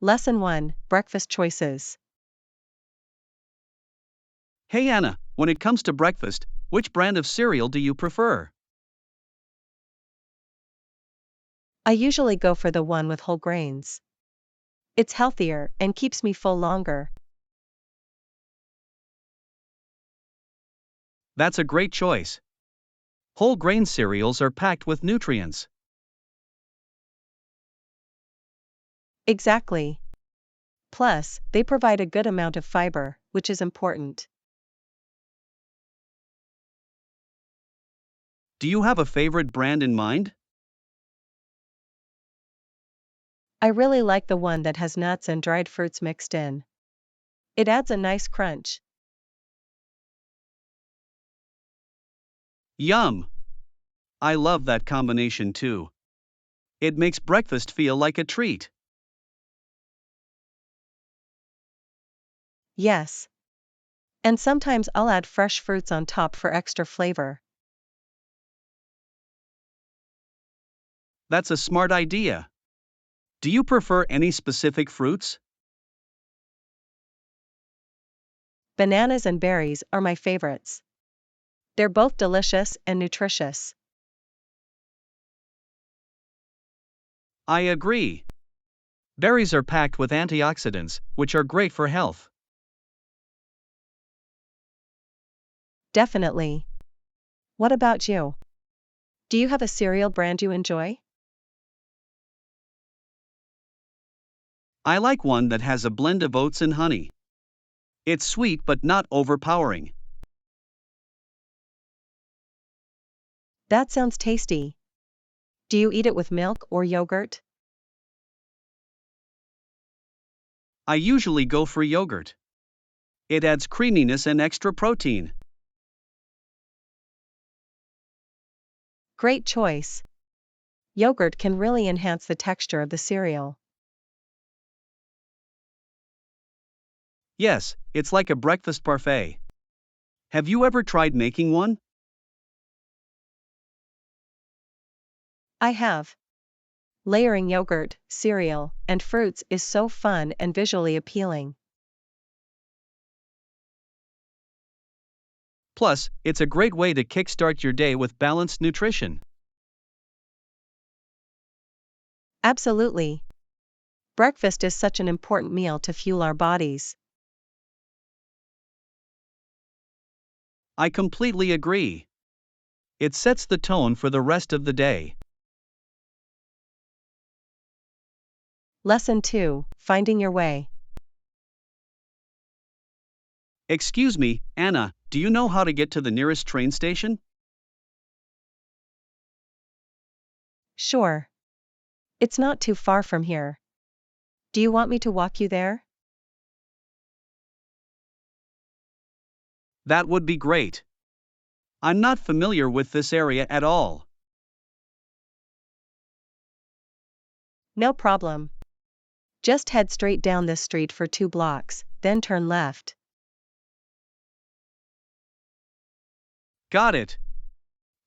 Lesson 1, Breakfast Choices. Hey Anna, when it comes to breakfast, which brand of cereal do you prefer? I usually go for the one with whole grains. It's healthier and keeps me full longer. That's a great choice. Whole grain cereals are packed with nutrients. Exactly. Plus, they provide a good amount of fiber, which is important. Do you have a favorite brand in mind? I really like the one that has nuts and dried fruits mixed in. It adds a nice crunch. Yum! I love that combination too. It makes breakfast feel like a treat. Yes. And sometimes I'll add fresh fruits on top for extra flavor. That's a smart idea. Do you prefer any specific fruits? Bananas and berries are my favorites. They're both delicious and nutritious. I agree. Berries are packed with antioxidants, which are great for health. Definitely. What about you? Do you have a cereal brand you enjoy? I like one that has a blend of oats and honey. It's sweet but not overpowering. That sounds tasty. Do you eat it with milk or yogurt? I usually go for yogurt. It adds creaminess and extra protein. Great choice. Yogurt can really enhance the texture of the cereal. Yes, it's like a breakfast parfait. Have you ever tried making one? I have. Layering yogurt, cereal, and fruits is so fun and visually appealing. Plus, it's a great way to kickstart your day with balanced nutrition. Absolutely. Breakfast is such an important meal to fuel our bodies. I completely agree. It sets the tone for the rest of the day. Lesson 2, Finding Your Way. Excuse me, Anna, do you know how to get to the nearest train station? Sure. It's not too far from here. Do you want me to walk you there? That would be great. I'm not familiar with this area at all. No problem. Just head straight down this street for 2 blocks, then turn left. Got it.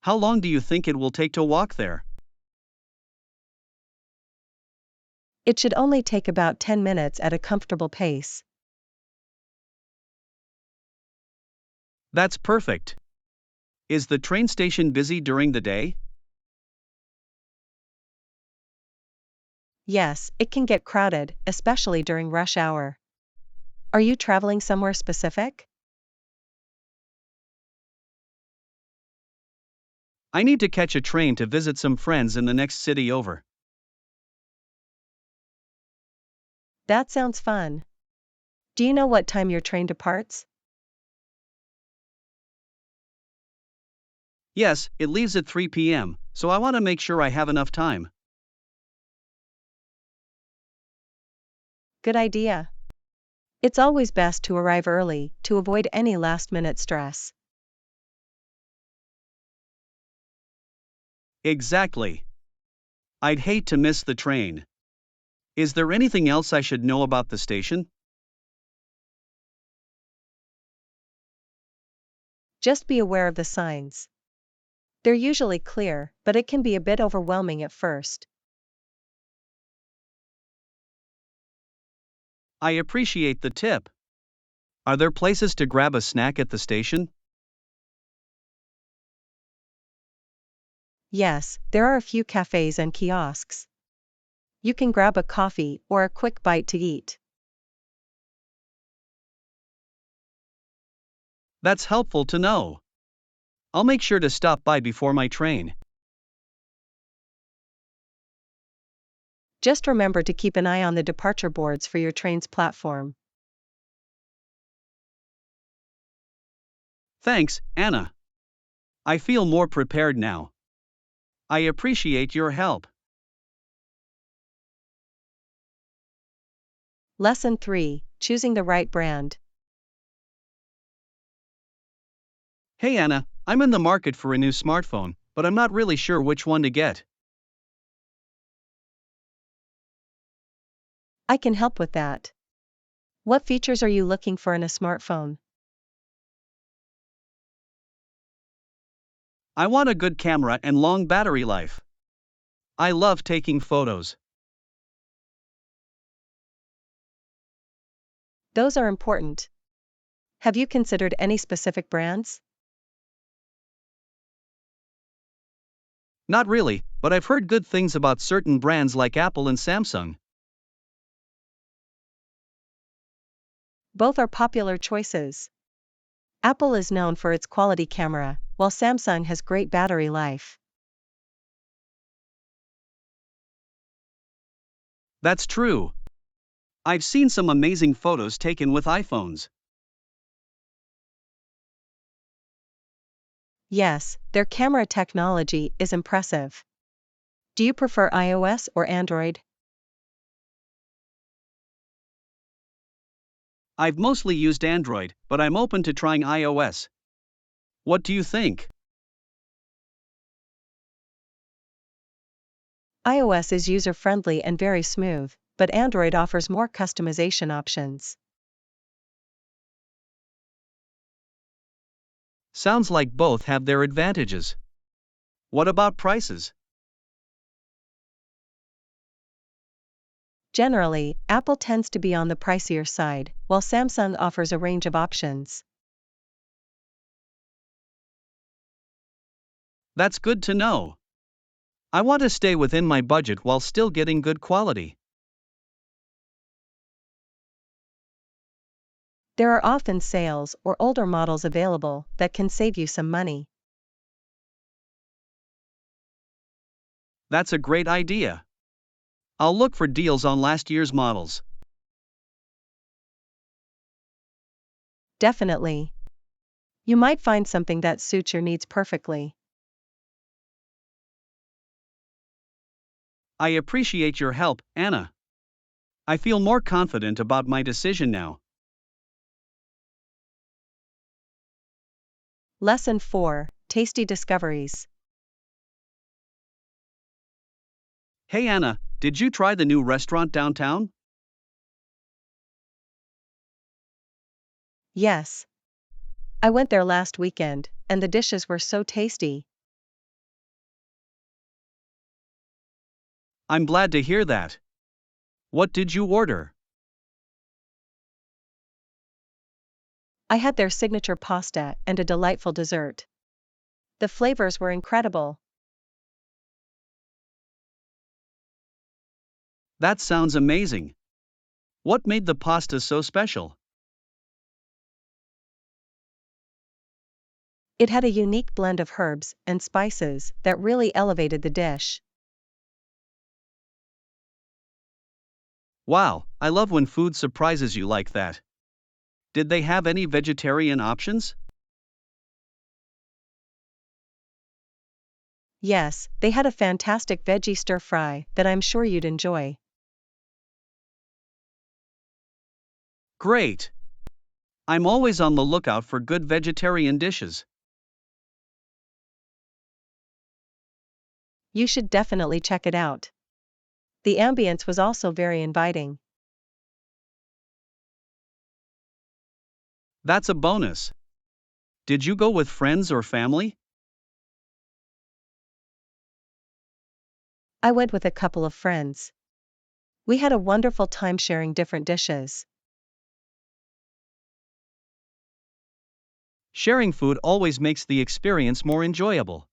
How long do you think it will take to walk there? It should only take about 10 minutes at a comfortable pace. That's perfect. Is the train station busy during the day? Yes, it can get crowded, especially during rush hour. Are you traveling somewhere specific? I need to catch a train to visit some friends in the next city over. That sounds fun. Do you know what time your train departs? Yes, it leaves at 3 p.m., so I want to make sure I have enough time. Good idea. It's always best to arrive early to avoid any last-minute stress. Exactly. I'd hate to miss the train. Is there anything else I should know about the station? Just be aware of the signs. They're usually clear, but it can be a bit overwhelming at first. I appreciate the tip. Are there places to grab a snack at the station? Yes, there are a few cafes and kiosks. You can grab a coffee or a quick bite to eat. That's helpful to know. I'll make sure to stop by before my train. Just remember to keep an eye on the departure boards for your train's platform. Thanks, Anna. I feel more prepared now. I appreciate your help. Lesson 3: Choosing the right brand. Hey Anna, I'm in the market for a new smartphone, but I'm not really sure which one to get. I can help with that. What features are you looking for in a smartphone? I want a good camera and long battery life. I love taking photos. Those are important. Have you considered any specific brands? Not really, but I've heard good things about certain brands like Apple and Samsung. Both are popular choices. Apple is known for its quality camera, while Samsung has great battery life. That's true. I've seen some amazing photos taken with iPhones. Yes, their camera technology is impressive. Do you prefer iOS or Android? I've mostly used Android, but I'm open to trying iOS. What do you think? iOS is user-friendly and very smooth, but Android offers more customization options. Sounds like both have their advantages. What about prices? Generally, Apple tends to be on the pricier side, while Samsung offers a range of options. That's good to know. I want to stay within my budget while still getting good quality. There are often sales or older models available that can save you some money. That's a great idea. I'll look for deals on last year's models. Definitely. You might find something that suits your needs perfectly. I appreciate your help, Anna. I feel more confident about my decision now. Lesson 4: Tasty Discoveries. Hey Anna, did you try the new restaurant downtown? Yes. I went there last weekend, and the dishes were so tasty. I'm glad to hear that. What did you order? I had their signature pasta and a delightful dessert. The flavors were incredible. That sounds amazing. What made the pasta so special? It had a unique blend of herbs and spices that really elevated the dish. Wow, I love when food surprises you like that. Did they have any vegetarian options? Yes, they had a fantastic veggie stir fry that I'm sure you'd enjoy. Great! I'm always on the lookout for good vegetarian dishes. You should definitely check it out. The ambience was also very inviting. That's a bonus. Did you go with friends or family? I went with a couple of friends. We had a wonderful time sharing different dishes. Sharing food always makes the experience more enjoyable.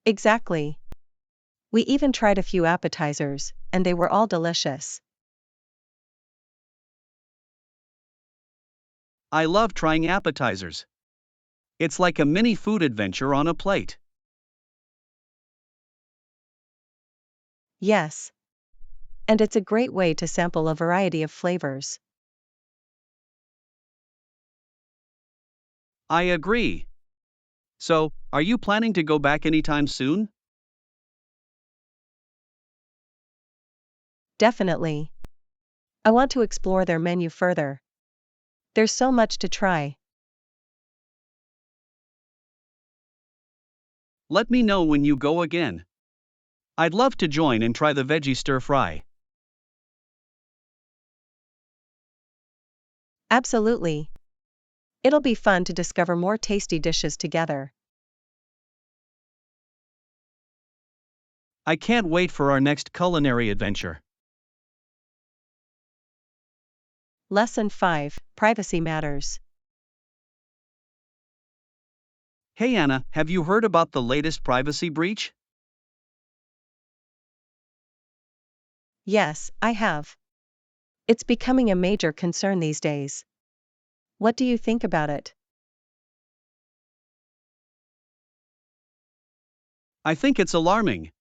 Exactly. We even tried a few appetizers, and they were all delicious. I love trying appetizers. It's like a mini food adventure on a plate. Yes. And it's a great way to sample a variety of flavors. I agree. So, are you planning to go back anytime soon? Definitely. I want to explore their menu further. There's so much to try. Let me know when you go again. I'd love to join and try the veggie stir fry. Absolutely. It'll be fun to discover more tasty dishes together. I can't wait for our next culinary adventure. Lesson 5: Privacy Matters. Hey Anna, have you heard about the latest privacy breach? Yes, I have. It's becoming a major concern these days. What do you think about it? I think it's alarming.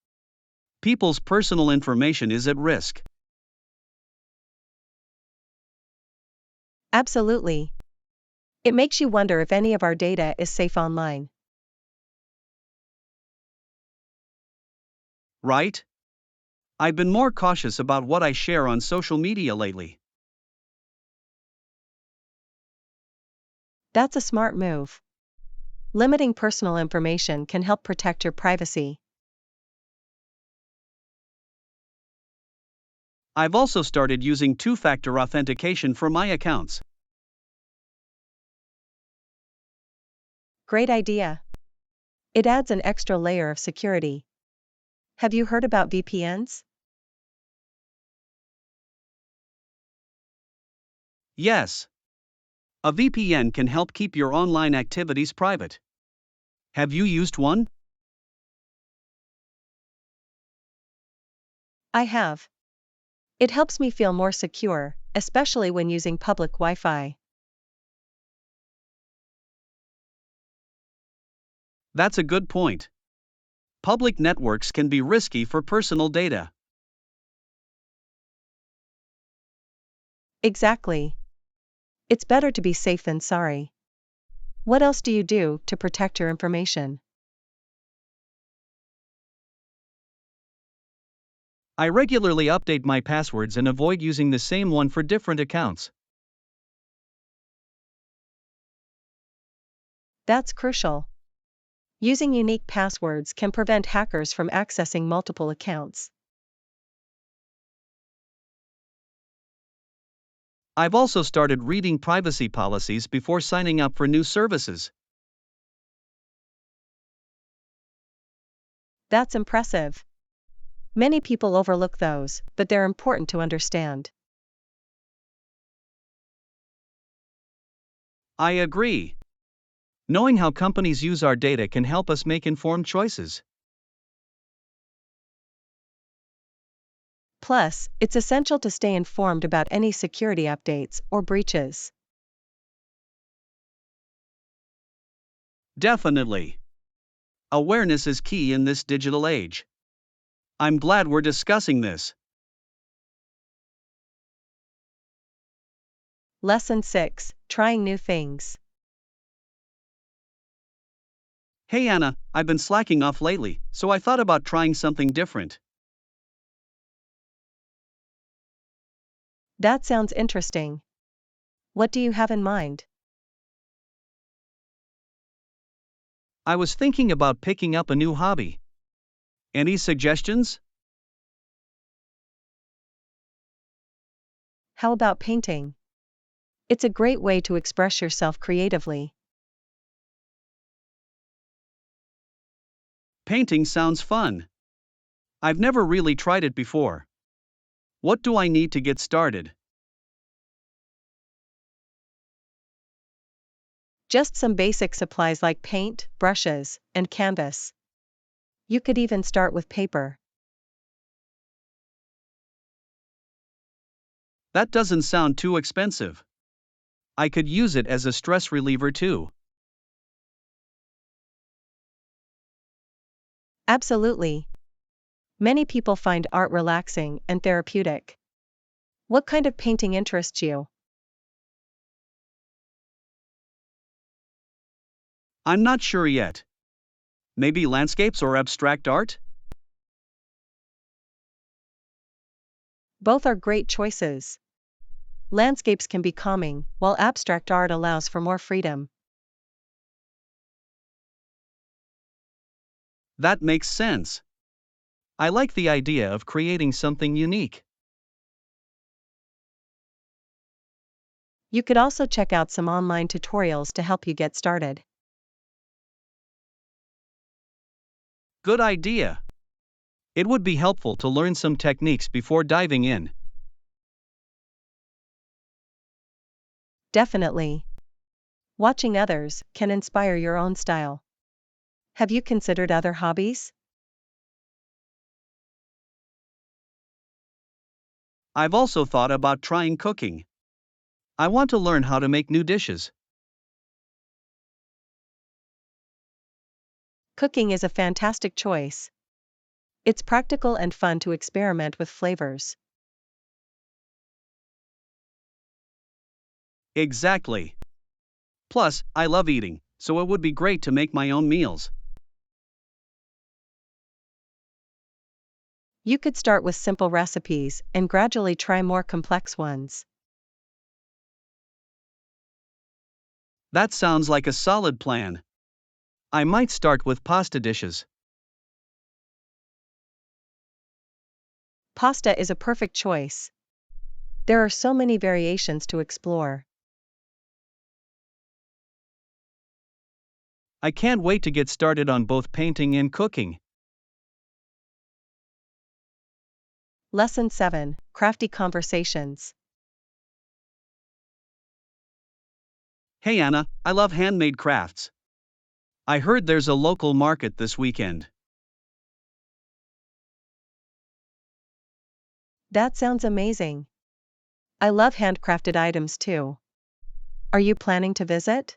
People's personal information is at risk. Absolutely. It makes you wonder if any of our data is safe online. Right? I've been more cautious about what I share on social media lately. That's a smart move. Limiting personal information can help protect your privacy. I've also started using two-factor authentication for my accounts. Great idea. It adds an extra layer of security. Have you heard about VPNs? Yes. A VPN can help keep your online activities private. Have you used one? I have. It helps me feel more secure, especially when using public Wi-Fi. That's a good point. Public networks can be risky for personal data. Exactly. It's better to be safe than sorry. What else do you do to protect your information? I regularly update my passwords and avoid using the same one for different accounts. That's crucial. Using unique passwords can prevent hackers from accessing multiple accounts. I've also started reading privacy policies before signing up for new services. That's impressive. Many people overlook those, but they're important to understand. I agree. Knowing how companies use our data can help us make informed choices. Plus, it's essential to stay informed about any security updates or breaches. Definitely. Awareness is key in this digital age. I'm glad we're discussing this. Lesson 6: Trying new things. Hey Anna, I've been slacking off lately, so I thought about trying something different. That sounds interesting. What do you have in mind? I was thinking about picking up a new hobby. Any suggestions? How about painting? It's a great way to express yourself creatively. Painting sounds fun. I've never really tried it before. What do I need to get started? Just some basic supplies like paint, brushes, and canvas. You could even start with paper. That doesn't sound too expensive. I could use it as a stress reliever too. Absolutely. Many people find art relaxing and therapeutic. What kind of painting interests you? I'm not sure yet. Maybe landscapes or abstract art? Both are great choices. Landscapes can be calming, while abstract art allows for more freedom. That makes sense. I like the idea of creating something unique. You could also check out some online tutorials to help you get started. Good idea. It would be helpful to learn some techniques before diving in. Definitely. Watching others can inspire your own style. Have you considered other hobbies? I've also thought about trying cooking. I want to learn how to make new dishes. Cooking is a fantastic choice. It's practical and fun to experiment with flavors. Exactly. Plus, I love eating, so it would be great to make my own meals. You could start with simple recipes and gradually try more complex ones. That sounds like a solid plan. I might start with pasta dishes. Pasta is a perfect choice. There are so many variations to explore. I can't wait to get started on both painting and cooking. Lesson 7: Crafty Conversations. Hey Anna, I love handmade crafts. I heard there's a local market this weekend. That sounds amazing. I love handcrafted items too. Are you planning to visit?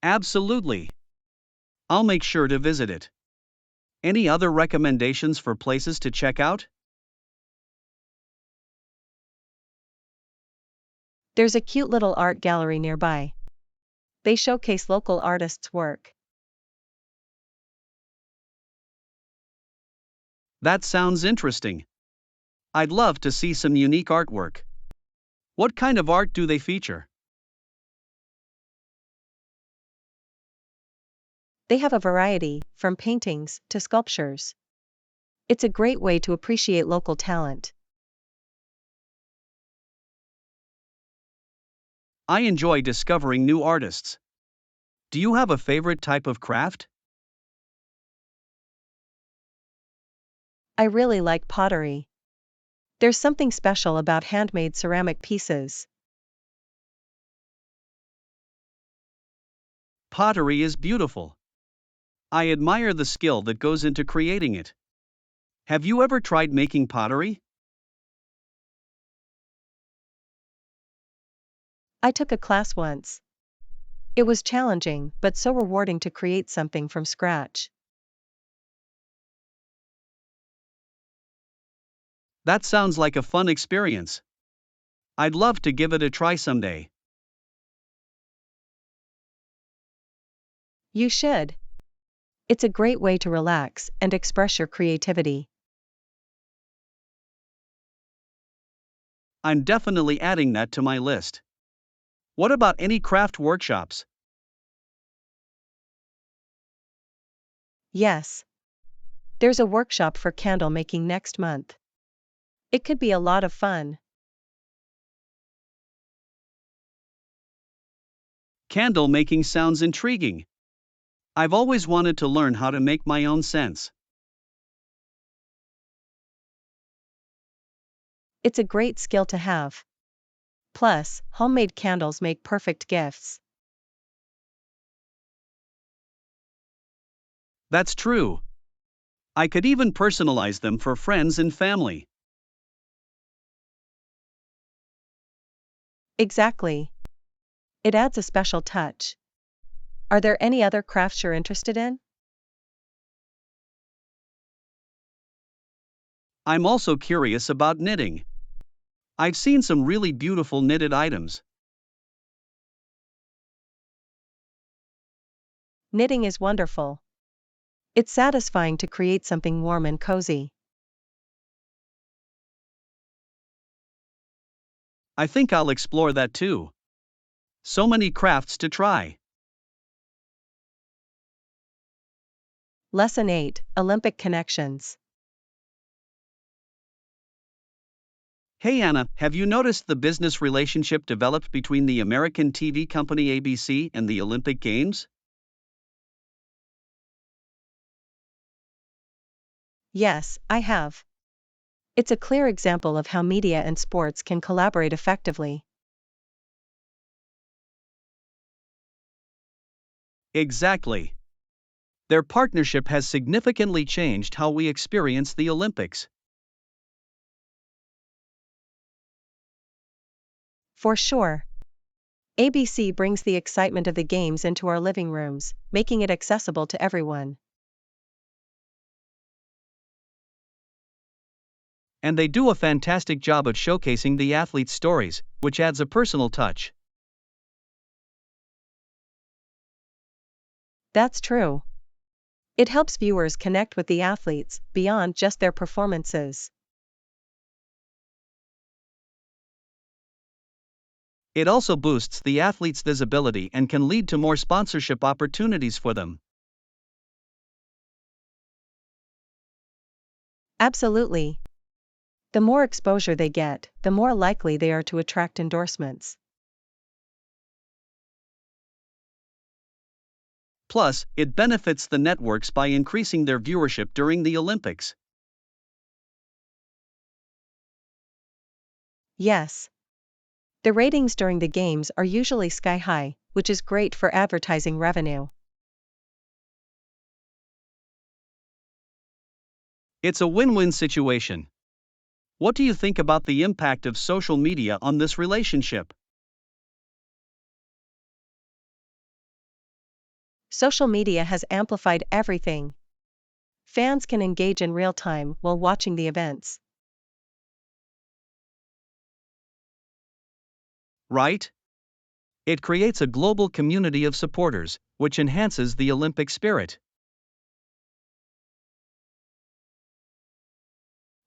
Absolutely. I'll make sure to visit it. Any other recommendations for places to check out? There's a cute little art gallery nearby. They showcase local artists' work. That sounds interesting. I'd love to see some unique artwork. What kind of art do they feature? They have a variety, from paintings to sculptures. It's a great way to appreciate local talent. I enjoy discovering new artists. Do you have a favorite type of craft? I really like pottery. There's something special about handmade ceramic pieces. Pottery is beautiful. I admire the skill that goes into creating it. Have you ever tried making pottery? I took a class once. It was challenging but so rewarding to create something from scratch. That sounds like a fun experience. I'd love to give it a try someday. You should. It's a great way to relax and express your creativity. I'm definitely adding that to my list. What about any craft workshops? Yes. There's a workshop for candle making next month. It could be a lot of fun. Candle making sounds intriguing. I've always wanted to learn how to make my own scents. It's a great skill to have. Plus, homemade candles make perfect gifts. That's true. I could even personalize them for friends and family. Exactly. It adds a special touch. Are there any other crafts you're interested in? I'm also curious about knitting. I've seen some really beautiful knitted items. Knitting is wonderful. It's satisfying to create something warm and cozy. I think I'll explore that too. So many crafts to try. Lesson 8, Olympic Connections. Hey Anna, have you noticed the business relationship developed between the American TV company ABC and the Olympic Games? Yes, I have. It's a clear example of how media and sports can collaborate effectively. Exactly. Their partnership has significantly changed how we experience the Olympics. For sure. ABC brings the excitement of the games into our living rooms, making it accessible to everyone. And they do a fantastic job of showcasing the athletes' stories, which adds a personal touch. That's true. It helps viewers connect with the athletes beyond just their performances. It also boosts the athletes' visibility and can lead to more sponsorship opportunities for them. Absolutely. The more exposure they get, the more likely they are to attract endorsements. Plus, it benefits the networks by increasing their viewership during the Olympics. Yes. The ratings during the games are usually sky high, which is great for advertising revenue. It's a win-win situation. What do you think about the impact of social media on this relationship? Social media has amplified everything. Fans can engage in real time while watching the events. Right? It creates a global community of supporters, which enhances the Olympic spirit.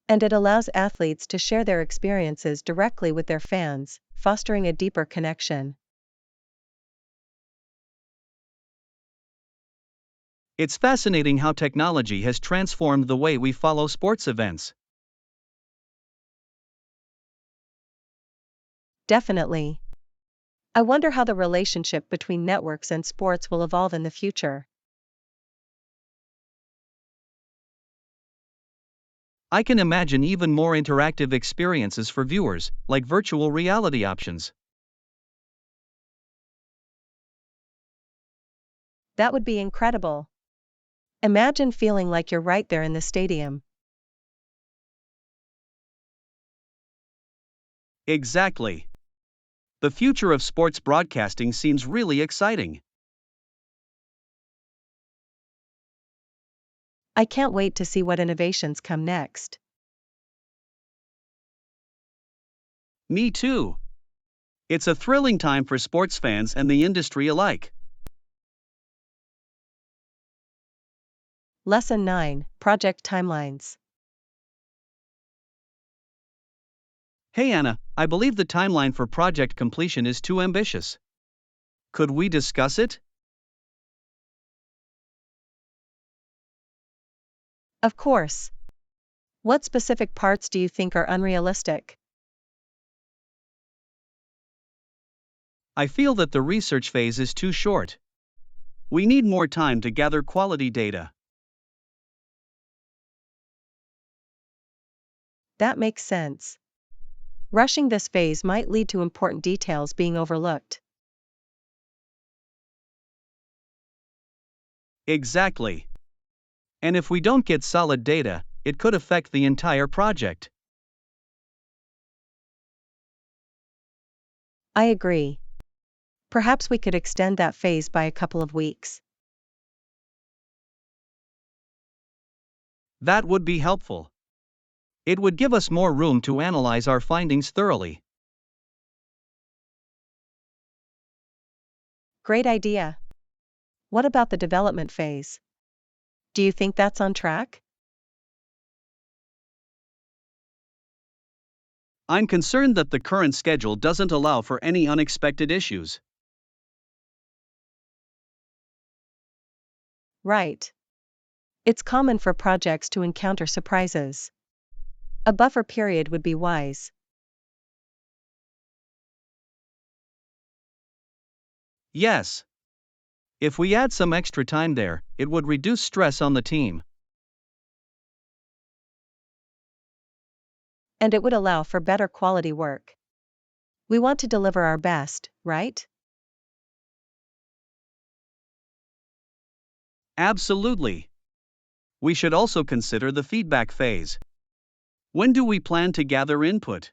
And it allows athletes to share their experiences directly with their fans, fostering a deeper connection. It's fascinating how technology has transformed the way we follow sports events. Definitely. I wonder how the relationship between networks and sports will evolve in the future. I can imagine even more interactive experiences for viewers, like virtual reality options. That would be incredible. Imagine feeling like you're right there in the stadium. Exactly. The future of sports broadcasting seems really exciting. I can't wait to see what innovations come next. Me too. It's a thrilling time for sports fans and the industry alike. Lesson 9, Project Timelines. Hey Anna, I believe the timeline for project completion is too ambitious. Could we discuss it? Of course. What specific parts do you think are unrealistic? I feel that the research phase is too short. We need more time to gather quality data. That makes sense. Rushing this phase might lead to important details being overlooked. Exactly. And if we don't get solid data, it could affect the entire project. I agree. Perhaps we could extend that phase by a couple of weeks. That would be helpful. It would give us more room to analyze our findings thoroughly. Great idea. What about the development phase? Do you think that's on track? I'm concerned that the current schedule doesn't allow for any unexpected issues. Right. It's common for projects to encounter surprises. A buffer period would be wise. Yes. If we add some extra time there, it would reduce stress on the team. And it would allow for better quality work. We want to deliver our best, right? Absolutely. We should also consider the feedback phase. When do we plan to gather input?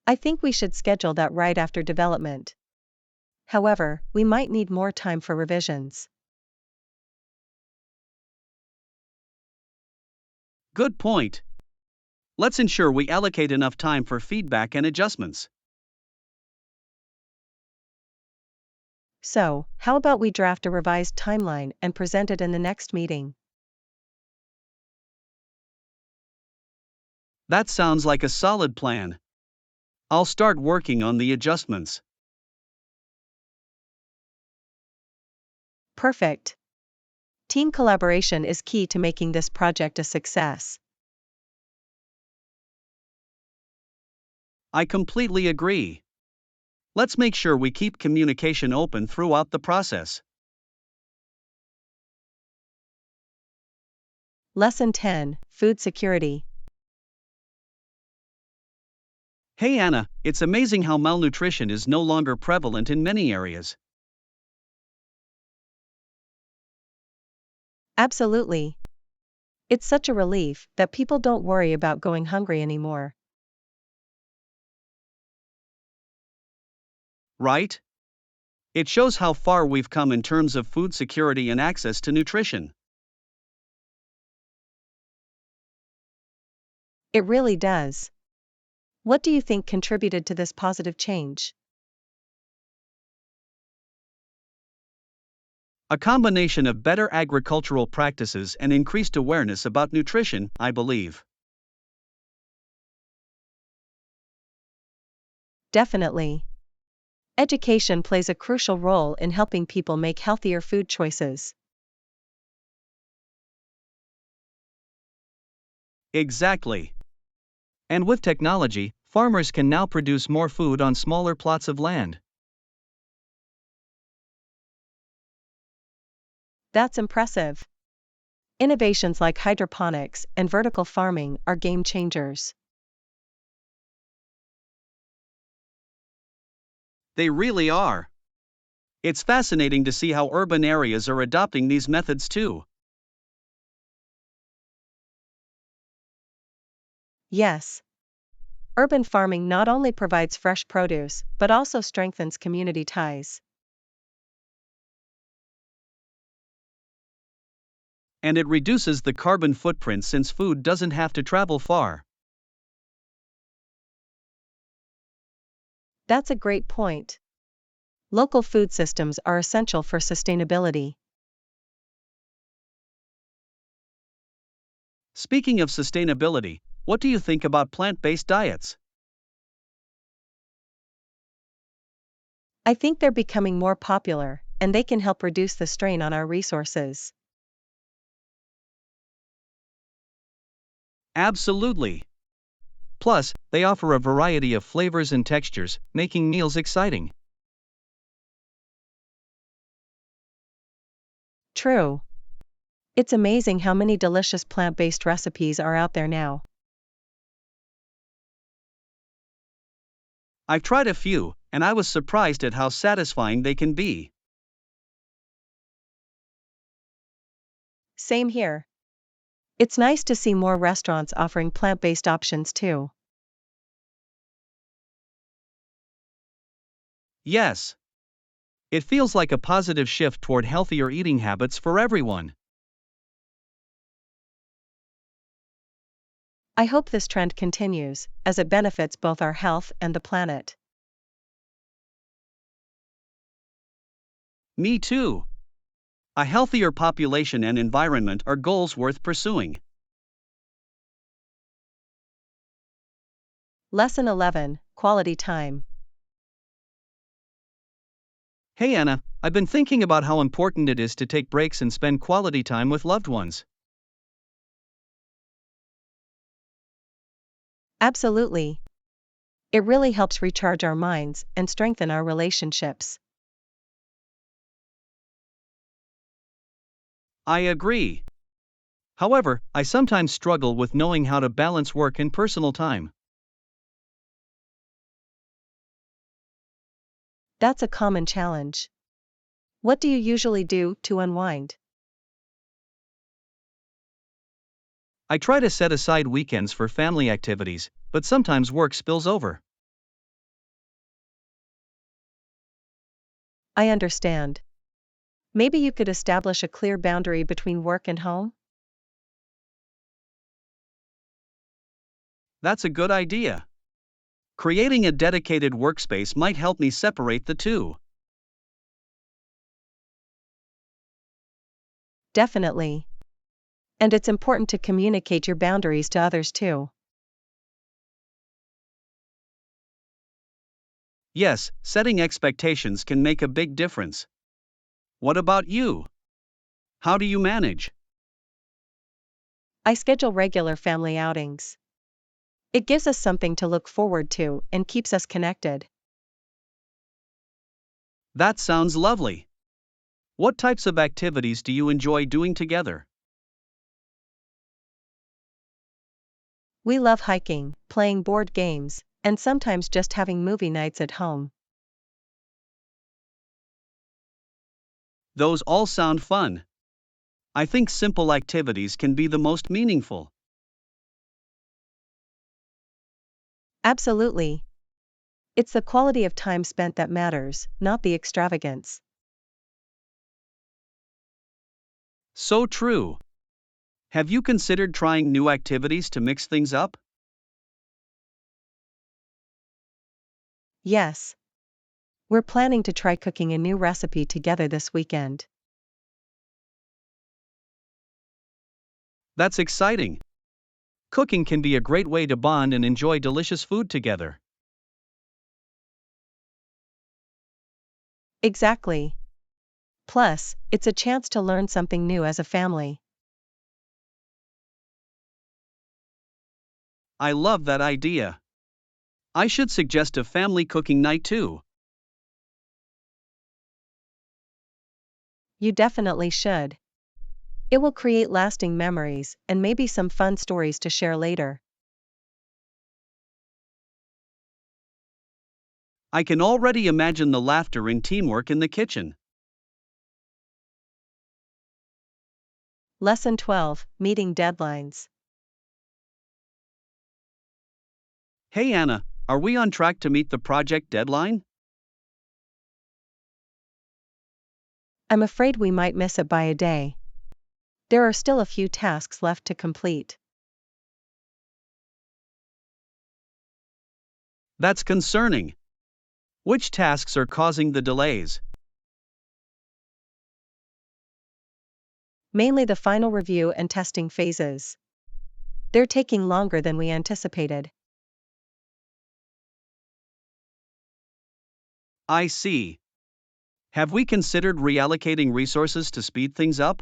I think we should schedule that right after development. However, we might need more time for revisions. Good point. Let's ensure we allocate enough time for feedback and adjustments. So, how about we draft a revised timeline and present it in the next meeting? That sounds like a solid plan. I'll start working on the adjustments. Perfect. Team collaboration is key to making this project a success. I completely agree. Let's make sure we keep communication open throughout the process. Lesson 10: Food Security. Hey Anna, it's amazing how malnutrition is no longer prevalent in many areas. Absolutely. It's such a relief that people don't worry about going hungry anymore. Right? It shows how far we've come in terms of food security and access to nutrition. It really does. What do you think contributed to this positive change? A combination of better agricultural practices and increased awareness about nutrition, I believe. Definitely. Education plays a crucial role in helping people make healthier food choices. Exactly. And with technology, farmers can now produce more food on smaller plots of land. That's impressive. Innovations like hydroponics and vertical farming are game changers. They really are. It's fascinating to see how urban areas are adopting these methods too. Yes. Urban farming not only provides fresh produce, but also strengthens community ties. And it reduces the carbon footprint since food doesn't have to travel far. That's a great point. Local food systems are essential for sustainability. Speaking of sustainability, what do you think about plant-based diets? I think they're becoming more popular, and they can help reduce the strain on our resources. Absolutely. Plus, they offer a variety of flavors and textures, making meals exciting. True. It's amazing how many delicious plant-based recipes are out there now. I've tried a few, and I was surprised at how satisfying they can be. Same here. It's nice to see more restaurants offering plant-based options too. Yes. It feels like a positive shift toward healthier eating habits for everyone. I hope this trend continues, as it benefits both our health and the planet. Me too. A healthier population and environment are goals worth pursuing. Lesson 11, Quality Time. Hey Anna, I've been thinking about how important it is to take breaks and spend quality time with loved ones. Absolutely. It really helps recharge our minds and strengthen our relationships. I agree. However, I sometimes struggle with knowing how to balance work and personal time. That's a common challenge. What do you usually do to unwind? I try to set aside weekends for family activities, but sometimes work spills over. I understand. Maybe you could establish a clear boundary between work and home? That's a good idea. Creating a dedicated workspace might help me separate the two. Definitely. And it's important to communicate your boundaries to others too. Yes, setting expectations can make a big difference. What about you? How do you manage? I schedule regular family outings. It gives us something to look forward to and keeps us connected. That sounds lovely. What types of activities do you enjoy doing together? We love hiking, playing board games, and sometimes just having movie nights at home. Those all sound fun. I think simple activities can be the most meaningful. Absolutely. It's the quality of time spent that matters, not the extravagance. So true. Have you considered trying new activities to mix things up? Yes. We're planning to try cooking a new recipe together this weekend. That's exciting. Cooking can be a great way to bond and enjoy delicious food together. Exactly. Plus, it's a chance to learn something new as a family. I love that idea. I should suggest a family cooking night too. You definitely should. It will create lasting memories and maybe some fun stories to share later. I can already imagine the laughter and teamwork in the kitchen. Lesson 12, Meeting Deadlines. Hey Anna, are we on track to meet the project deadline? I'm afraid we might miss it by a day. There are still a few tasks left to complete. That's concerning. Which tasks are causing the delays? Mainly the final review and testing phases. They're taking longer than we anticipated. I see. Have we considered reallocating resources to speed things up?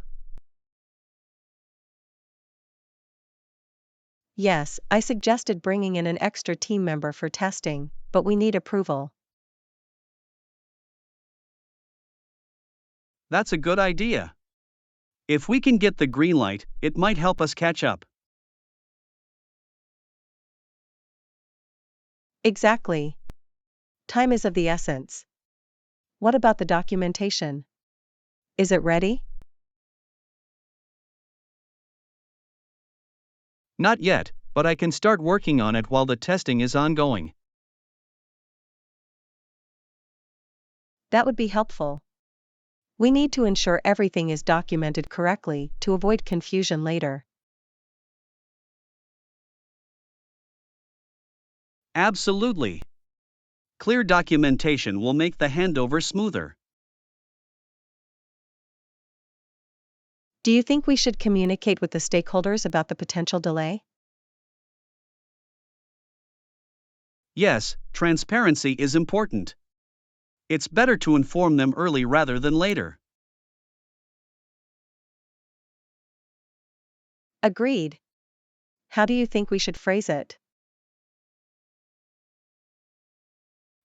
Yes, I suggested bringing in an extra team member for testing, but we need approval. That's a good idea. If we can get the green light, it might help us catch up. Exactly. Time is of the essence. What about the documentation? Is it ready? Not yet, but I can start working on it while the testing is ongoing. That would be helpful. We need to ensure everything is documented correctly to avoid confusion later. Absolutely. Clear documentation will make the handover smoother. Do you think we should communicate with the stakeholders about the potential delay? Yes, transparency is important. It's better to inform them early rather than later. Agreed. How do you think we should phrase it?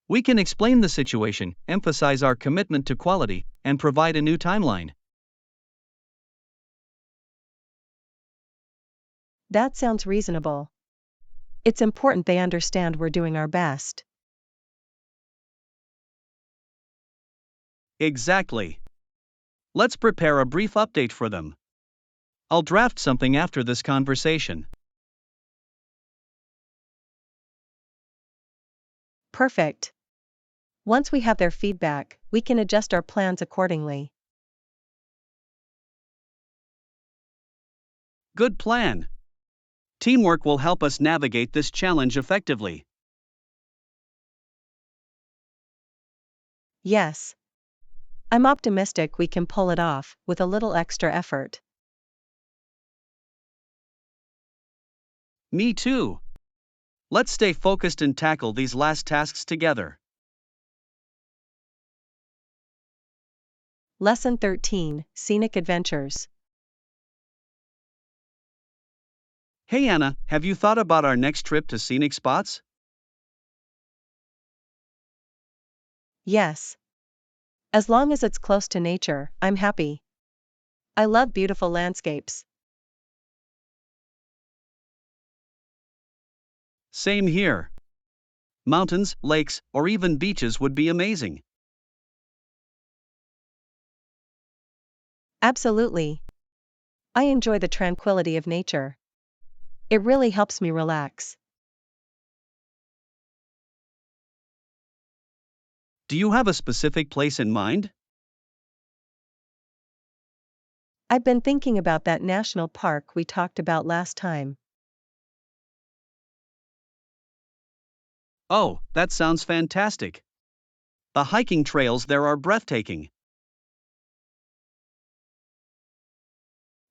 We can explain the situation, emphasize our commitment to quality, and provide a new timeline. That sounds reasonable. It's important they understand we're doing our best. Exactly. Let's prepare a brief update for them. I'll draft something after this conversation. Perfect. Once we have their feedback, we can adjust our plans accordingly. Good plan. Teamwork will help us navigate this challenge effectively. Yes. I'm optimistic we can pull it off with a little extra effort. Me too. Let's stay focused and tackle these last tasks together. Lesson 13, Scenic Adventures. Hey Anna, have you thought about our next trip to scenic spots? Yes. As long as it's close to nature, I'm happy. I love beautiful landscapes. Same here. Mountains, lakes, or even beaches would be amazing. Absolutely. I enjoy the tranquility of nature. It really helps me relax. Do you have a specific place in mind? I've been thinking about that national park we talked about last time. Oh, that sounds fantastic. The hiking trails there are breathtaking.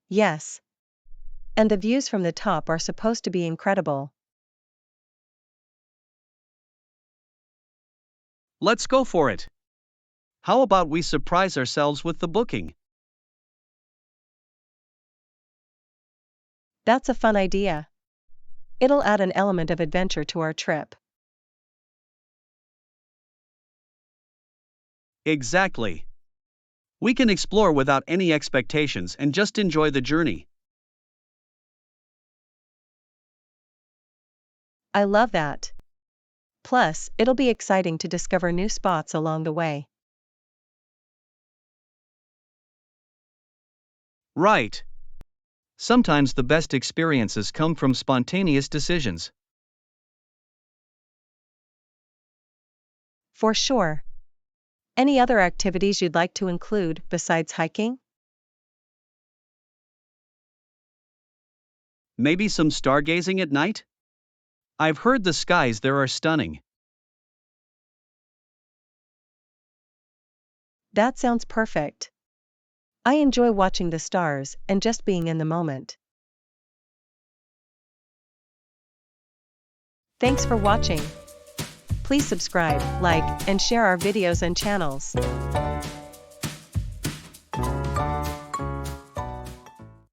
Yes. And the views from the top are supposed to be incredible. Let's go for it. How about we surprise ourselves with the booking? That's a fun idea. It'll add an element of adventure to our trip. Exactly. We can explore without any expectations and just enjoy the journey. I love that. Plus, it'll be exciting to discover new spots along the way. Right. Sometimes the best experiences come from spontaneous decisions. For sure. Any other activities you'd like to include besides hiking? Maybe some stargazing at night? I've heard the skies there are stunning. That sounds perfect. I enjoy watching the stars and just being in the moment. Thanks for watching. Please subscribe, like, and share our videos and channels.